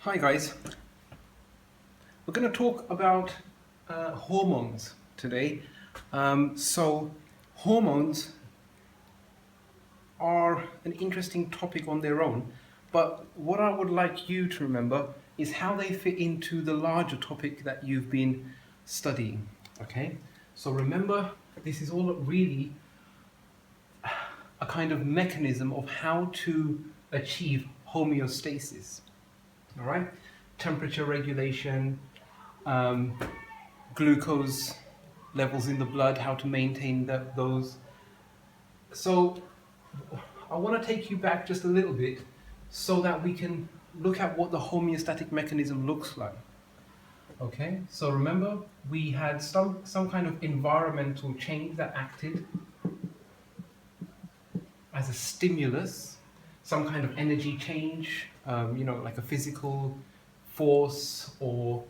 Hi guys, we're going to talk about hormones today. So hormones are an interesting topic on their own, but what I would like you to remember is how they fit into the larger topic that you've been studying. Okay, so remember, this is all really a kind of mechanism of how to achieve homeostasis. All right, temperature regulation, glucose levels in the blood, how to maintain those. So I want to take you back just a little bit so that we can look at what the homeostatic mechanism looks like. Okay, so remember we had some kind of environmental change that acted as a stimulus, some kind of energy change, like a physical force or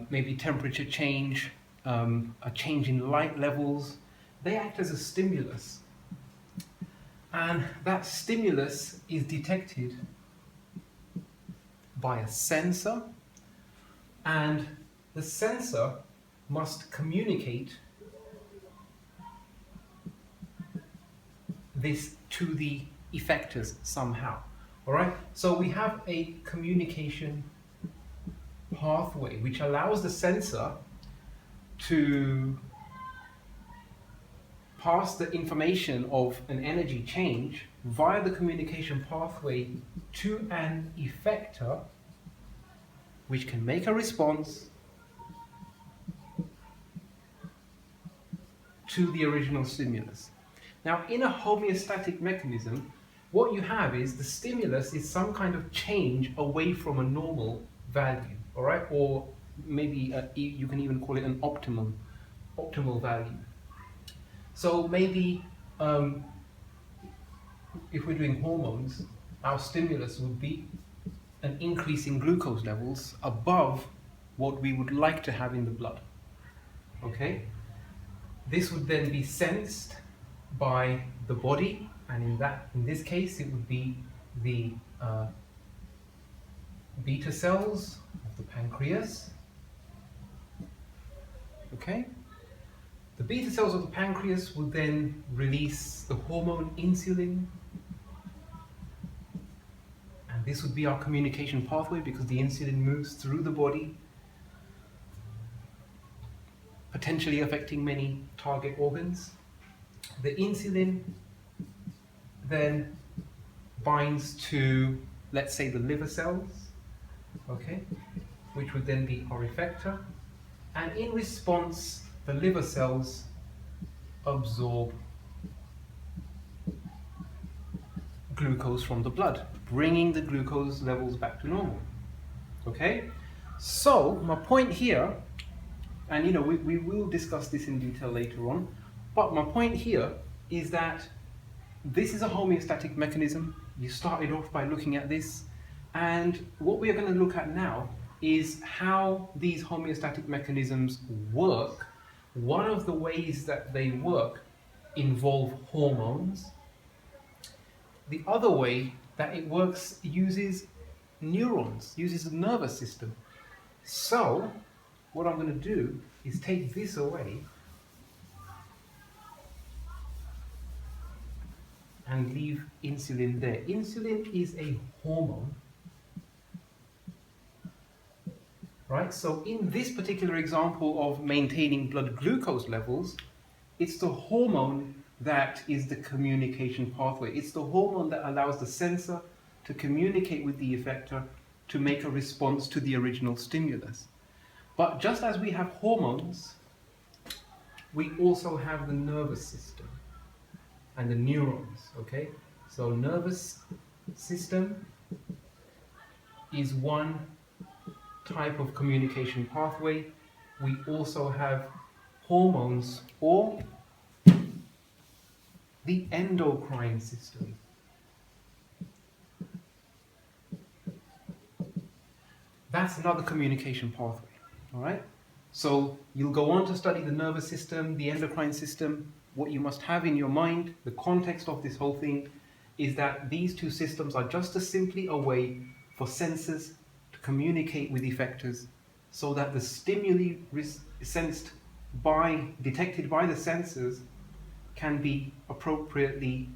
maybe temperature change, a change in light levels. They act as a stimulus. And that stimulus is detected by a sensor, and the sensor must communicate this to the effectors somehow. All right, so we have a communication pathway which allows the sensor to pass the information of an energy change via the communication pathway to an effector, which can make a response to the original stimulus. Now, in a homeostatic mechanism, what you have is the stimulus is some kind of change away from a normal value, all right? Or maybe you can even call it an optimal value. So maybe if we're doing hormones, our stimulus would be an increase in glucose levels above what we would like to have in the blood. Okay? This would then be sensed by the body, and in this case it would be the beta cells of the pancreas. Okay? The beta cells of the pancreas will then release the hormone insulin, and this would be our communication pathway because the insulin moves through the body, potentially affecting many target organs. The insulin then binds to, let's say, the liver cells, okay, which would then be our effector, and in response, the liver cells absorb glucose from the blood, bringing the glucose levels back to normal. Okay? So, my point here, and we will discuss this in detail later on, but my point here is that this is a homeostatic mechanism. You started off by looking at this, and what we are going to look at now is how these homeostatic mechanisms work. One of the ways that they work involve hormones. The other way that it works uses neurons, uses the nervous system. So, what I'm going to do is take this away and leave insulin there. Insulin is a hormone. Right, so in this particular example of maintaining blood glucose levels, it's the hormone that is the communication pathway. It's the hormone that allows the sensor to communicate with the effector to make a response to the original stimulus. But just as we have hormones, we also have the nervous system and the neurons, okay? So nervous system is one type of communication pathway. We also have hormones or the endocrine system. That's another communication pathway, all right? So you'll go on to study the nervous system, the endocrine system. What you must have in your mind, the context of this whole thing, is that these two systems are just as simply a way for sensors to communicate with effectors so that the stimuli detected by the sensors can be appropriately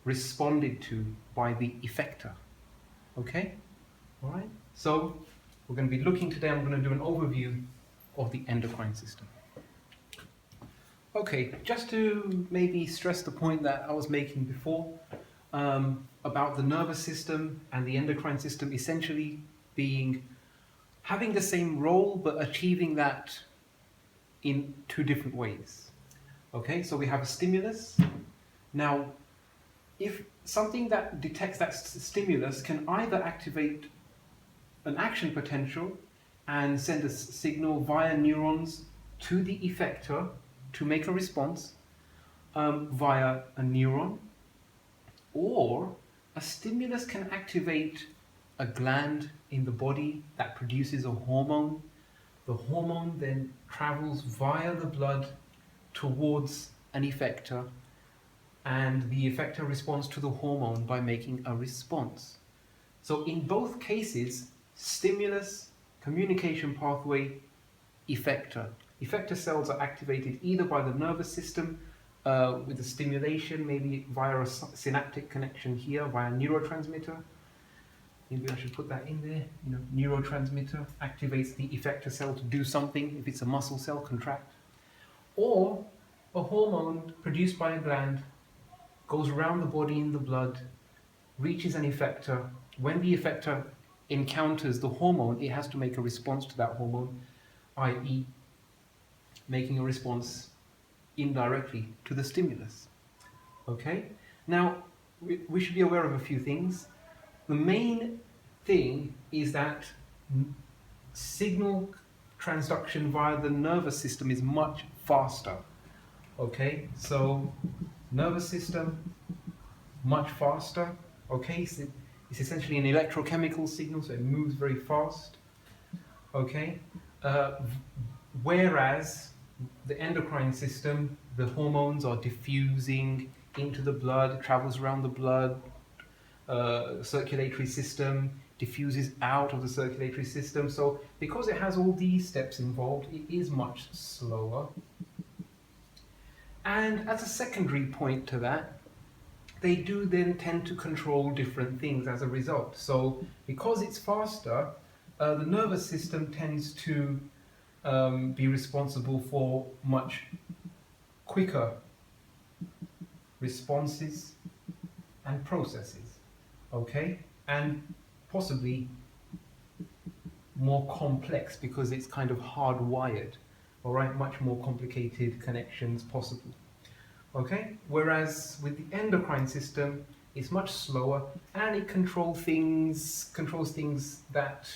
responded to by the effector. Okay? All right? So we're going to be looking today, I'm going to do an overview of the endocrine system. Okay, just to maybe stress the point that I was making before about the nervous system and the endocrine system essentially having the same role but achieving that in two different ways. Okay, so we have a stimulus. Now, if something that detects that stimulus can either activate an action potential and send a signal via neurons to the effector to make a response via a neuron, or a stimulus can activate a gland in the body that produces a hormone. The hormone then travels via the blood towards an effector, and the effector responds to the hormone by making a response. So in both cases, stimulus, communication pathway, effector. Effector cells are activated either by the nervous system with a stimulation, maybe via a synaptic connection here, via a neurotransmitter. Maybe I should put that in there. Neurotransmitter activates the effector cell to do something. If it's a muscle cell, contract. Or a hormone produced by a gland goes around the body in the blood, reaches an effector. When the effector encounters the hormone, it has to make a response to that hormone, i.e. making a response indirectly to the stimulus. Okay? Now, we should be aware of a few things. The main thing is that signal transduction via the nervous system is much faster. Okay? So, nervous system, much faster. Okay? So it's essentially an electrochemical signal, so it moves very fast. Okay? Whereas the endocrine system, the hormones are diffusing into the blood, travels around the blood, circulatory system, diffuses out of the circulatory system. So because it has all these steps involved, it is much slower. And as a secondary point to that, they do then tend to control different things as a result. So because it's faster, the nervous system tends to be responsible for much quicker responses and processes, okay? And possibly more complex because it's kind of hardwired, all right? Much more complicated connections possible, okay? Whereas with the endocrine system, it's much slower and it controls things that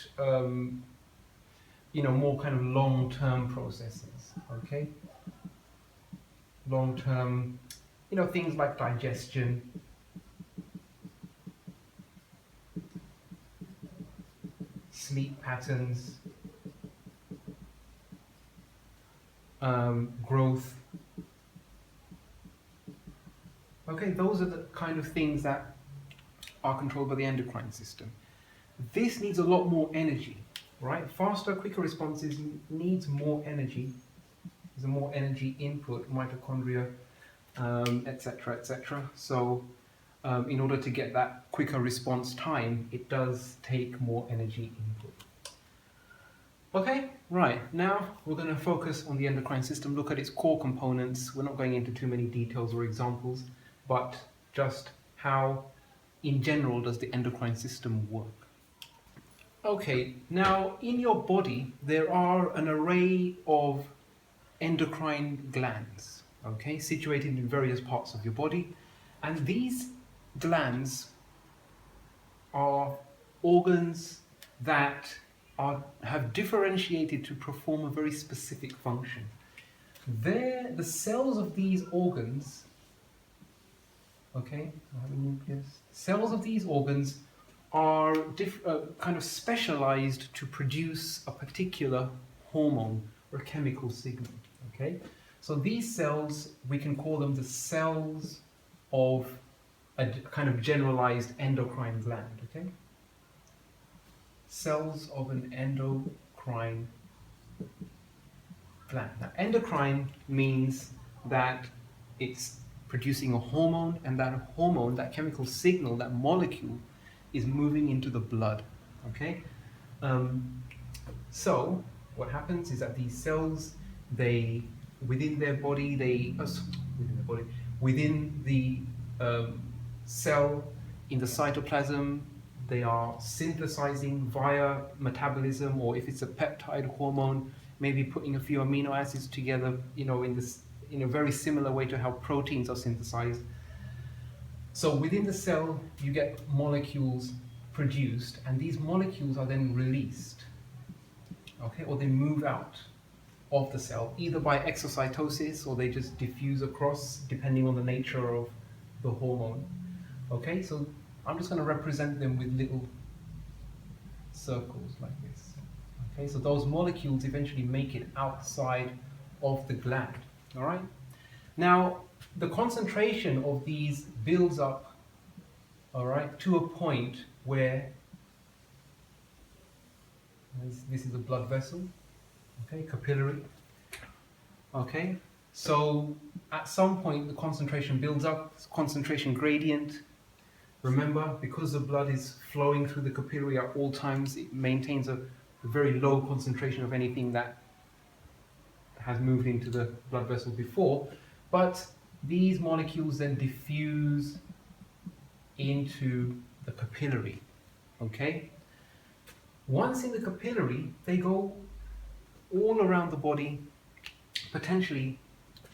more kind of long-term processes, okay? Long-term, things like digestion, sleep patterns, growth. Okay, those are the kind of things that are controlled by the endocrine system. This needs a lot more energy, right? Faster, quicker responses needs more energy. There's a more energy input, mitochondria, etc., etc. So in order to get that quicker response time, it does take more energy input. Okay, right, now we're going to focus on the endocrine system, look at its core components. We're not going into too many details or examples, but just how, in general, does the endocrine system work. Okay, now in your body, there are an array of endocrine glands, okay, situated in various parts of your body. And these glands are organs that have differentiated to perform a very specific function. The cells of these organs, okay, cells of these organs are kind of specialized to produce a particular hormone or a chemical signal, okay? So these cells, we can call them the cells of a kind of generalized endocrine gland, okay? cells of an endocrine gland. Now, endocrine means that it's producing a hormone, and that hormone, that chemical signal, that molecule, is moving into the blood. Okay, so what happens is that these cells, they within their body, within the cell, in the cytoplasm, they are synthesizing via metabolism, or if it's a peptide hormone, maybe putting a few amino acids together, in a very similar way to how proteins are synthesized. So within the cell, you get molecules produced, and these molecules are then released, okay, or they move out of the cell, either by exocytosis, or they just diffuse across, depending on the nature of the hormone. Okay, so I'm just going to represent them with little circles like this. Okay, so those molecules eventually make it outside of the gland. All right. Now, the concentration of these builds up, all right, to a point where this is a blood vessel, okay, capillary. Okay, so at some point the concentration builds up, concentration gradient. Remember, because the blood is flowing through the capillary at all times, it maintains a very low concentration of anything that has moved into the blood vessel before, but these molecules then diffuse into the capillary. Okay? Once in the capillary, they go all around the body. Potentially,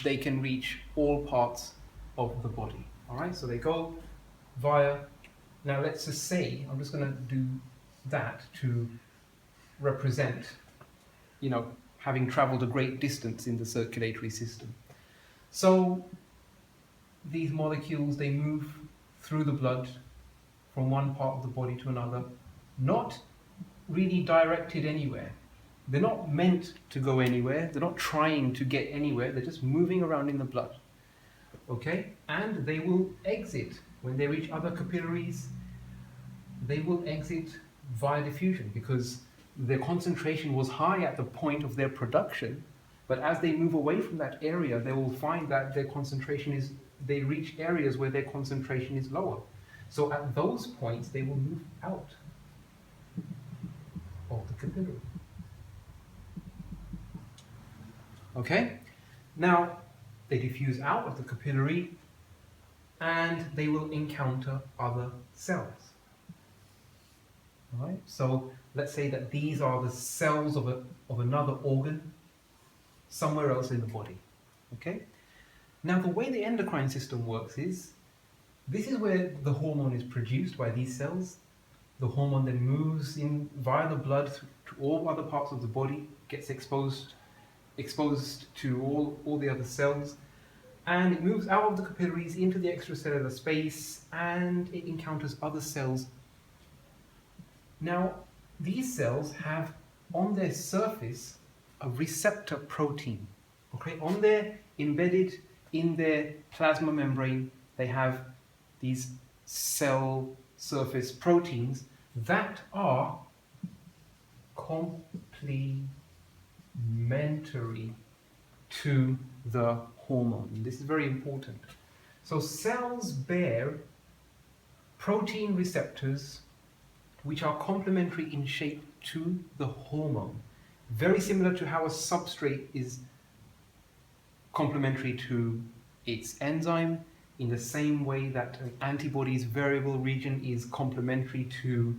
they can reach all parts of the body. All right? So they go via, now let's just say, I'm just going to do that to represent, having traveled a great distance in the circulatory system. So these molecules, they move through the blood from one part of the body to another, not really directed anywhere. They're not meant to go anywhere. They're not trying to get anywhere. They're just moving around in the blood. Okay? And they will exit. When they reach other capillaries, they will exit via diffusion, because their concentration was high at the point of their production, but as they move away from that area, they will find that their concentration is, they reach areas where their concentration is lower. So at those points, they will move out of the capillary. Okay? Now, they diffuse out of the capillary, and they will encounter other cells. All right? So let's say that these are the cells of another organ somewhere else in the body. Okay? Now, the way the endocrine system works is, this is where the hormone is produced by these cells. The hormone then moves in via the blood to all other parts of the body, gets exposed to all the other cells, and it moves out of the capillaries into the extracellular space, and it encounters other cells. Now, these cells have on their surface a receptor protein. Okay, on there, embedded in their plasma membrane, they have these cell surface proteins that are complementary to the hormone. This is very important. So cells bear protein receptors which are complementary in shape to the hormone. Very similar to how a substrate is complementary to its enzyme, in the same way that an antibody's variable region is complementary to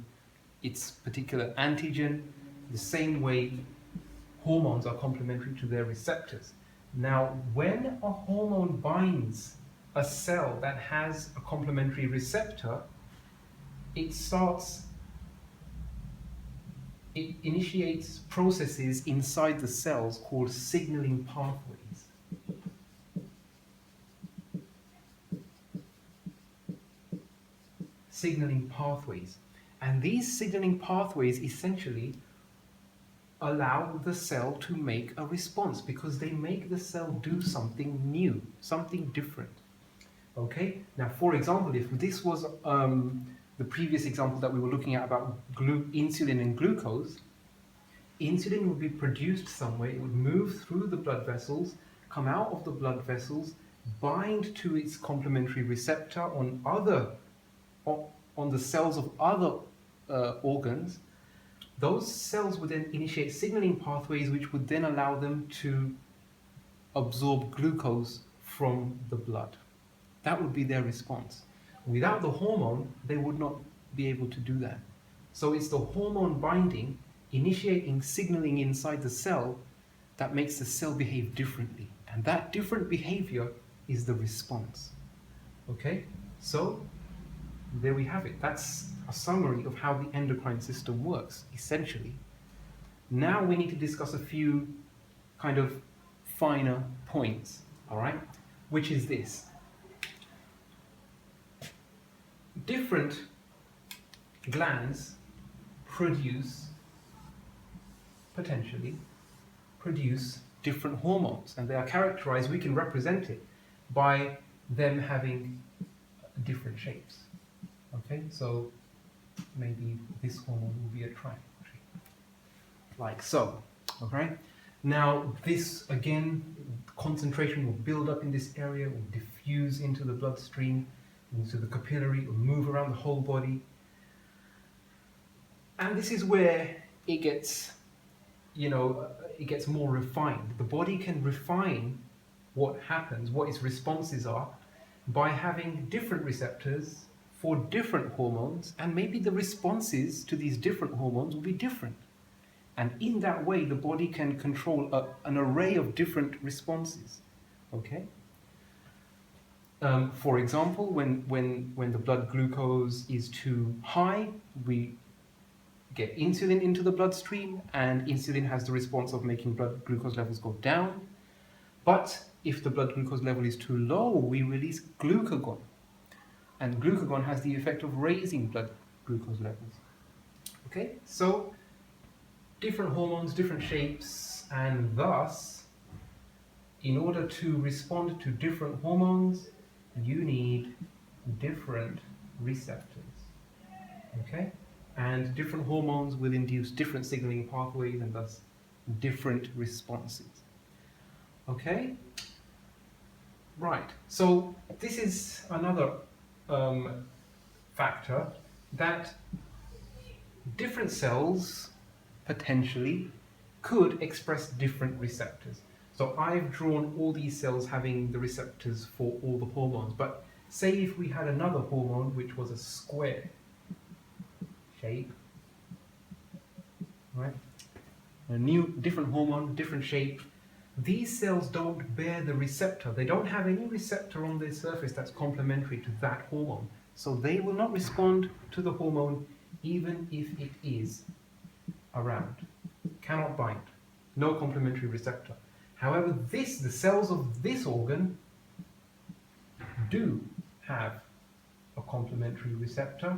its particular antigen, the same way hormones are complementary to their receptors. Now, when a hormone binds a cell that has a complementary receptor, it initiates processes inside the cells called signaling pathways. Signaling pathways. And these signaling pathways essentially allow the cell to make a response, because they make the cell do something new, something different. Okay? Now, for example, if this was the previous example that we were looking at about insulin and glucose, insulin would be produced somewhere, it would move through the blood vessels, come out of the blood vessels, bind to its complementary receptor on the cells of other organs. Those cells would then initiate signaling pathways which would then allow them to absorb glucose from the blood. That would be their response. Without the hormone, they would not be able to do that. So it's the hormone binding, initiating signaling inside the cell that makes the cell behave differently. And that different behavior is the response. Okay? So there we have it. That's a summary of how the endocrine system works, essentially. Now we need to discuss a few kind of finer points, all right? Which is this. Different glands potentially produce different hormones, and they are characterized, we can represent it by them having different shapes. Okay, so maybe this hormone will be a triangle, like so. Okay, now this again, concentration will build up in this area, will diffuse into the bloodstream, into the capillary, will move around the whole body. And this is where it gets, it gets more refined. The body can refine what happens, what its responses are, by having different receptors for different hormones, and maybe the responses to these different hormones will be different. And in that way, the body can control an array of different responses. Okay? For example, when the blood glucose is too high, we get insulin into the bloodstream, and insulin has the response of making blood glucose levels go down. But if the blood glucose level is too low, we release glucagon. And glucagon has the effect of raising blood glucose levels. Okay, so different hormones, different shapes, and thus, in order to respond to different hormones, you need different receptors. Okay, and different hormones will induce different signaling pathways and thus different responses. Okay, right, so this is another factor, that different cells potentially could express different receptors. So I've drawn all these cells having the receptors for all the hormones, but say if we had another hormone which was a square shape, right? A new, different hormone, different shape. These cells don't bear the receptor. They don't have any receptor on their surface that's complementary to that hormone. So they will not respond to the hormone even if it is around. Cannot bind. No complementary receptor. However, the cells of this organ do have a complementary receptor,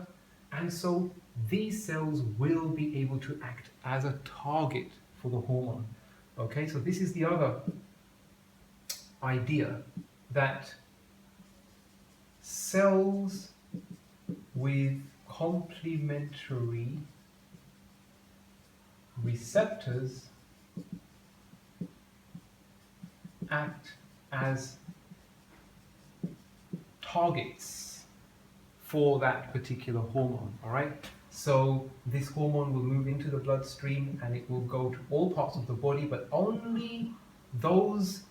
and so these cells will be able to act as a target for the hormone. Okay, so this is the other idea, that cells with complementary receptors act as targets for that particular hormone, all right? So this hormone will move into the bloodstream and it will go to all parts of the body, but only those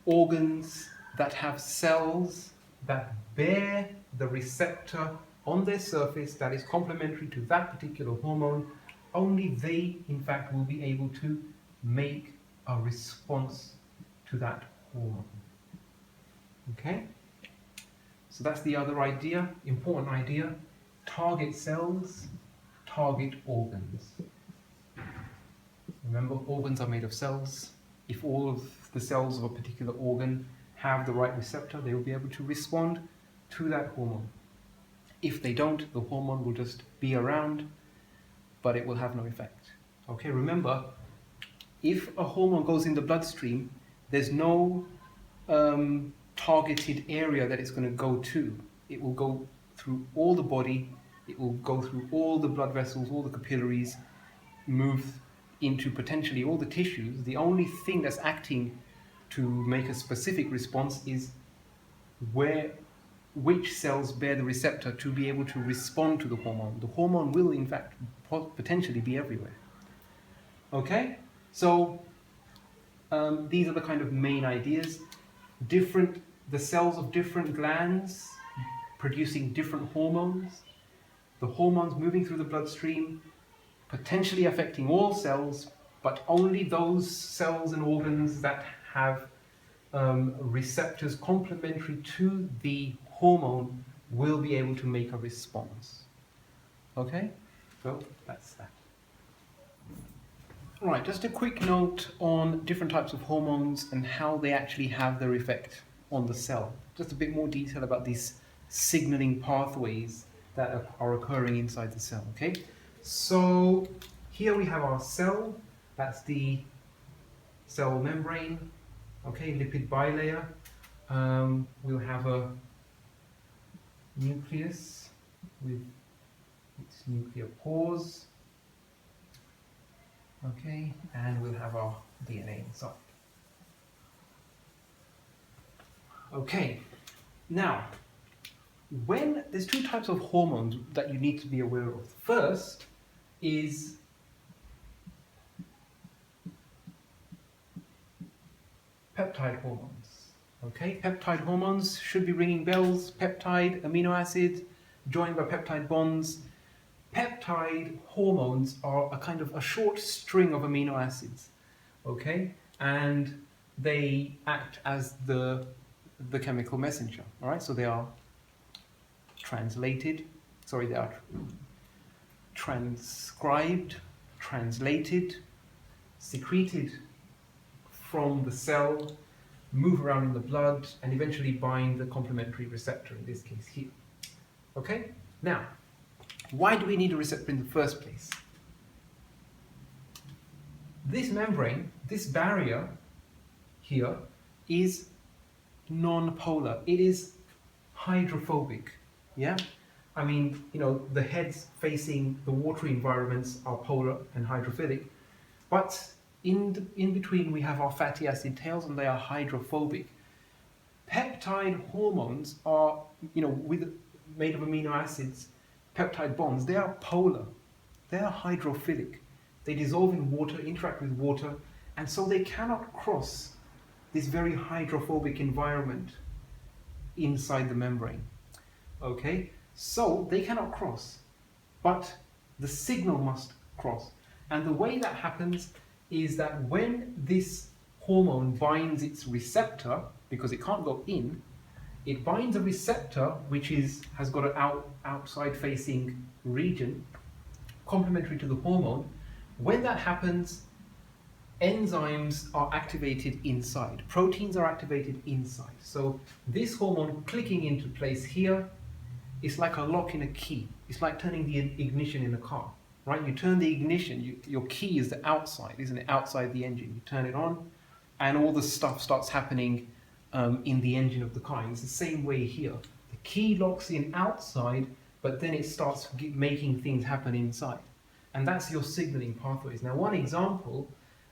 organs that have cells that bear the receptor on their surface that is complementary to that particular hormone, only they, in fact, will be able to make a response to that hormone. Okay? So that's the other idea, important idea. Target cells, target organs. Remember, organs are made of cells. If all of the cells of a particular organ have the right receptor, they will be able to respond to that hormone. If they don't, the hormone will just be around, but it will have no effect. Okay, remember, if a hormone goes in the bloodstream, there's no targeted area that it's going to go to. It will go through all the body, it will go through all the blood vessels, all the capillaries, move into potentially all the tissues. The only thing that's acting to make a specific response is which cells bear the receptor to be able to respond to the hormone. The hormone will, in fact, potentially be everywhere. Okay? So these are the kind of main ideas. The cells of different glands producing different hormones. The hormones moving through the bloodstream, potentially affecting all cells, but only those cells and organs that have receptors complementary to the hormone will be able to make a response. Okay? So that's that. All right, just a quick note on different types of hormones and how they actually have their effect on the cell. Just a bit more detail about these signaling pathways that are occurring inside the cell, okay? So here we have our cell, that's the cell membrane, okay, lipid bilayer. We'll have a nucleus with its nuclear pores, okay, and we'll have our DNA inside. Okay, now, when there's two types of hormones that you need to be aware of. First is peptide hormones. Okay, peptide hormones should be ringing bells. Peptide, amino acid, joined by peptide bonds. Peptide hormones are a kind of a short string of amino acids. Okay, and they act as the chemical messenger. All right, so they are transcribed, translated, secreted from the cell, move around in the blood, and eventually bind the complementary receptor, in this case here. Okay? Now, why do we need a receptor in the first place? This membrane, this barrier here, is non-polar. It is hydrophobic. Yeah? I mean, you know, the heads facing the watery environments are polar and hydrophilic, but in between we have our fatty acid tails, and they are hydrophobic. Peptide hormones are, you know, made of amino acids, peptide bonds. They are polar. They are hydrophilic. They dissolve in water, interact with water, and so they cannot cross this very hydrophobic environment inside the membrane. Okay, so they cannot cross, but the signal must cross. And the way that happens is that when this hormone binds its receptor, because it can't go in, it binds a receptor which has got an outside facing region complementary to the hormone. When that happens, enzymes are activated inside. Proteins are activated inside. So this hormone clicking into place here is like a lock in a key. It's like turning the ignition in a car, right? You turn the ignition, your key is the outside, isn't it? Outside the engine. You turn it on, and all the stuff starts happening in the engine of the car. And it's the same way here. The key locks in outside, but then it starts making things happen inside. And that's your signaling pathways. Now, one example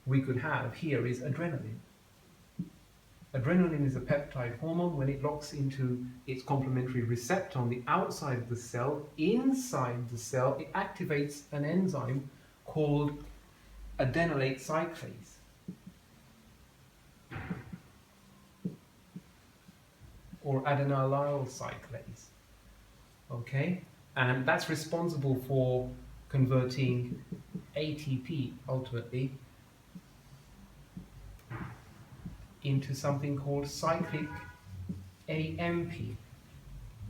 we could have here is adrenaline. Adrenaline is a peptide hormone. When it locks into its complementary receptor on the outside of the cell, inside the cell, it activates an enzyme called adenylate cyclase. Or adenylyl cyclase. Okay? And that's responsible for converting ATP ultimately into something called cyclic AMP.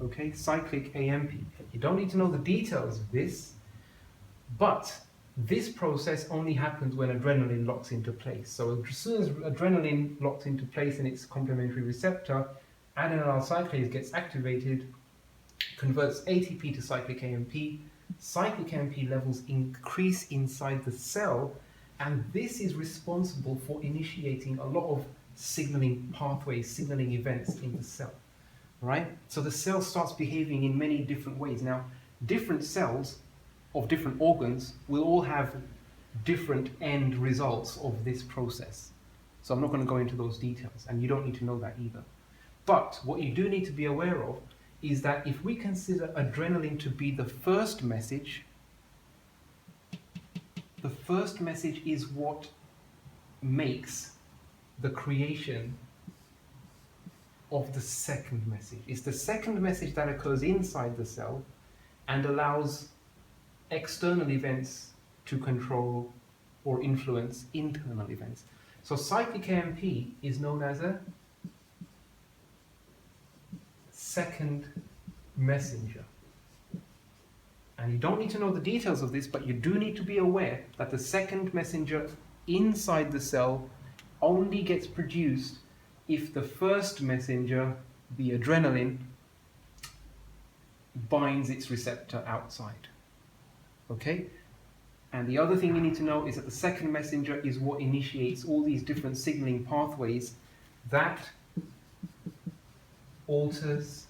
Okay, cyclic AMP. You don't need to know the details of this, but this process only happens when adrenaline locks into place. So as soon as adrenaline locks into place in its complementary receptor, adenylyl cyclase gets activated, converts ATP to cyclic AMP. Cyclic AMP levels increase inside the cell, and this is responsible for initiating a lot of signaling pathways, signaling events in the cell. right? So the cell starts behaving in many different ways. Now, different cells of different organs will all have different end results of this process. So I'm not going to go into those details, and you don't need to know that either. But what you do need to be aware of is that if we consider adrenaline to be the first message is what makes the creation of the second message. It's the second message that occurs inside the cell and allows external events to control or influence internal events. So cyclic AMP is known as a second messenger. And you don't need to know the details of this, but you do need to be aware that the second messenger inside the cell only gets produced if the first messenger, the adrenaline, binds its receptor outside. Okay? And the other thing you need to know is that the second messenger is what initiates all these different signaling pathways that alters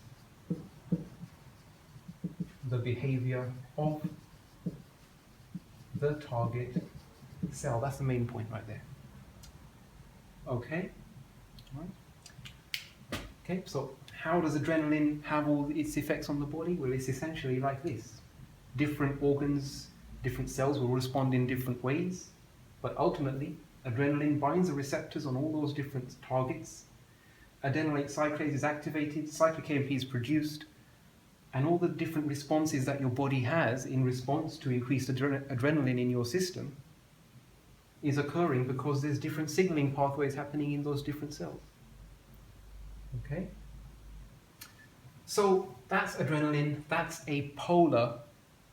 the behavior of the target cell. That's the main point right there. Okay? Right. Okay, so how does adrenaline have all its effects on the body? Well, it's essentially like this. Different organs, different cells will respond in different ways, but ultimately, adrenaline binds the receptors on all those different targets. Adenylate cyclase is activated, cyclic AMP is produced, and all the different responses that your body has in response to increased adrenaline in your system is occurring because there's different signaling pathways happening in those different cells. Okay? So that's adrenaline, that's a polar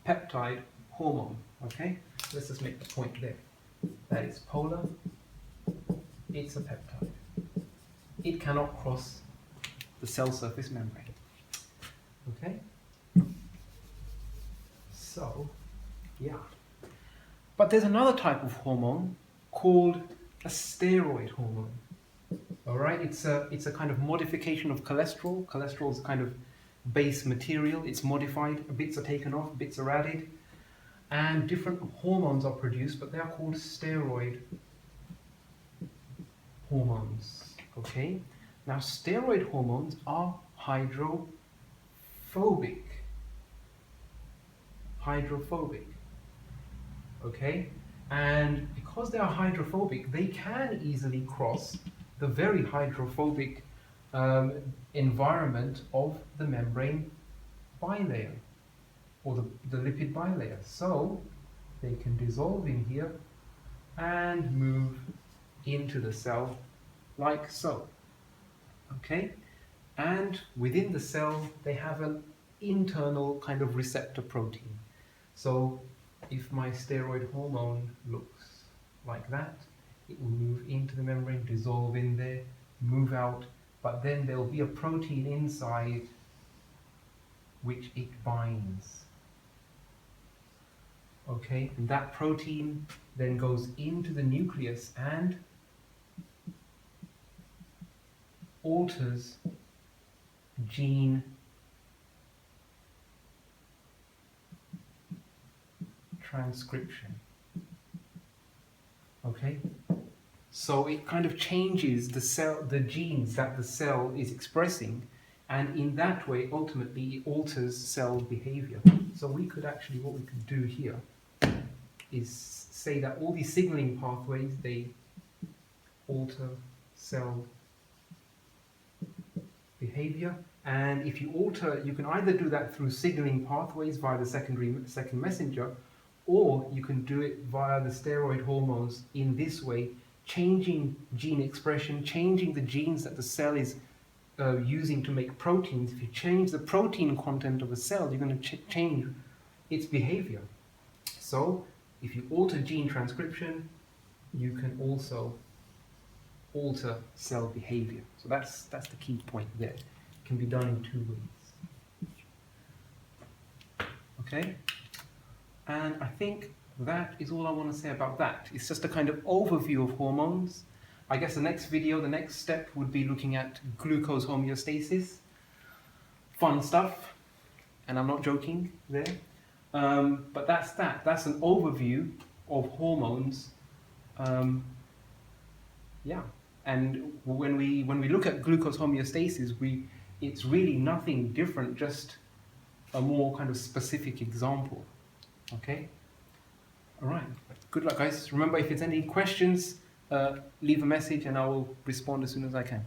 peptide hormone. Okay? Let's just make the point there. That it's polar, it's a peptide. It cannot cross the cell surface membrane. Okay? So, yeah. But there's another type of hormone called a steroid hormone. All right, it's a kind of modification of cholesterol. Cholesterol is a kind of base material. It's modified. Bits are taken off, bits are added, and different hormones are produced. But they are called steroid hormones. Okay. Now, steroid hormones are hydrophobic. Okay, and because they are hydrophobic, they can easily cross the very hydrophobic environment of the membrane bilayer, or the lipid bilayer. So they can dissolve in here and move into the cell like so. Okay, and within the cell they have an internal kind of receptor protein. So if my steroid hormone looks like that, it will move into the membrane, dissolve in there, move out, but then there'll be a protein inside which it binds. Okay, and that protein then goes into the nucleus and alters gene transcription. Okay, so it kind of changes the genes that the cell is expressing, and in that way ultimately it alters cell behavior. So we could actually, what we could do here is say that all these signaling pathways, they alter cell behavior, and if you alter, you can either do that through signaling pathways via the second messenger, or you can do it via the steroid hormones in this way, changing gene expression, changing the genes that the cell is using to make proteins. If you change the protein content of a cell, you're going to change its behavior. So if you alter gene transcription, you can also alter cell behavior. So that's the key point there. It can be done in two ways. Okay? And I think that is all I want to say about that. It's just a kind of overview of hormones. I guess the next video, the next step would be looking at glucose homeostasis. fun stuff, and I'm not joking there. But that's that. That's an overview of hormones. Yeah, and when we look at glucose homeostasis, it's really nothing different, just a more kind of specific example. Okay. All right. Good luck, guys. Remember, if there's any questions, leave a message, and I will respond as soon as I can.